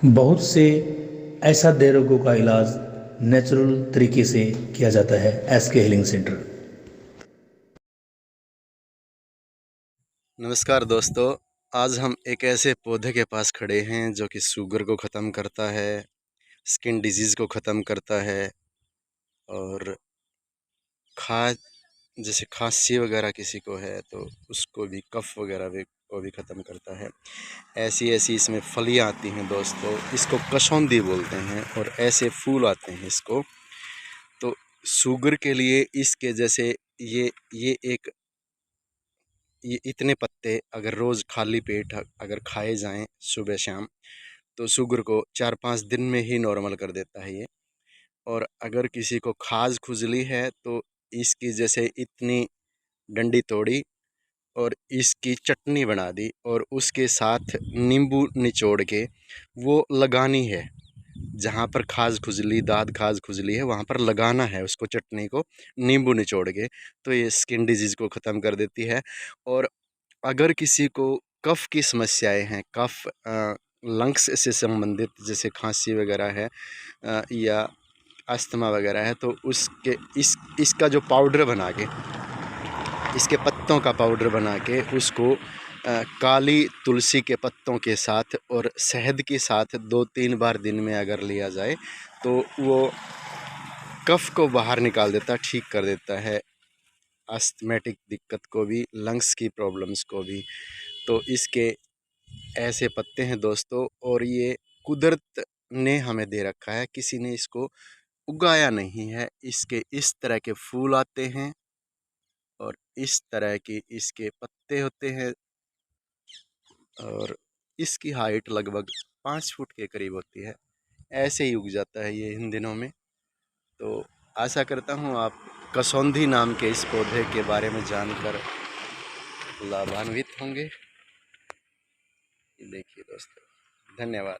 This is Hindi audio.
बहुत से ऐसा दे रोगों का इलाज नेचुरल तरीके से किया जाता है एसके हीलिंग सेंटर। नमस्कार दोस्तों। आज हम एक ऐसे पौधे के पास खड़े हैं जो कि शुगर को ख़त्म करता है, स्किन डिजीज़ को ख़त्म करता है और खा जैसे खांसी वगैरह किसी को है तो उसको भी, कफ वगैरह भी को भी ख़त्म करता है। ऐसी ऐसी इसमें फलियां आती हैं दोस्तों, इसको कशौंधी बोलते हैं, और ऐसे फूल आते हैं इसको। तो शुगर के लिए इसके जैसे ये इतने पत्ते अगर रोज़ खाली पेट अगर खाए जाएं सुबह शाम, तो शुगर को 4-5 दिन में ही नॉर्मल कर देता है ये। और अगर किसी को खाज खुजली है तो इसकी जैसे इतनी डंडी तोड़ी और इसकी चटनी बना दी और उसके साथ नींबू निचोड़ के वो लगानी है। जहाँ पर खाज खुजली, दाद खाज खुजली है, वहाँ पर लगाना है उसको, चटनी को नींबू निचोड़ के। तो ये स्किन डिजीज़ को ख़त्म कर देती है। और अगर किसी को कफ़ की समस्याएं हैं, कफ़ लंग्स से संबंधित जैसे खांसी वगैरह है या अस्थमा वगैरह है, तो उसके इसका जो पाउडर बना के, इसके पत्तों का पाउडर बना के उसको काली तुलसी के पत्तों के साथ और शहद के साथ 2-3 बार दिन में अगर लिया जाए तो वो कफ़ को बाहर निकाल देता, ठीक कर देता है, अस्थमेटिक दिक्कत को भी, लंग्स की प्रॉब्लम्स को भी। तो इसके ऐसे पत्ते हैं दोस्तों, और ये कुदरत ने हमें दे रखा है, किसी ने इसको उगाया नहीं है। इसके इस तरह के फूल आते हैं और इस तरह के इसके पत्ते होते हैं, और इसकी हाइट लगभग 5 फुट के करीब होती है। ऐसे ही उग जाता है ये इन दिनों में। तो आशा करता हूँ आप कसौंधी नाम के इस पौधे के बारे में जानकर लाभान्वित होंगे। देखिए दोस्तों, धन्यवाद।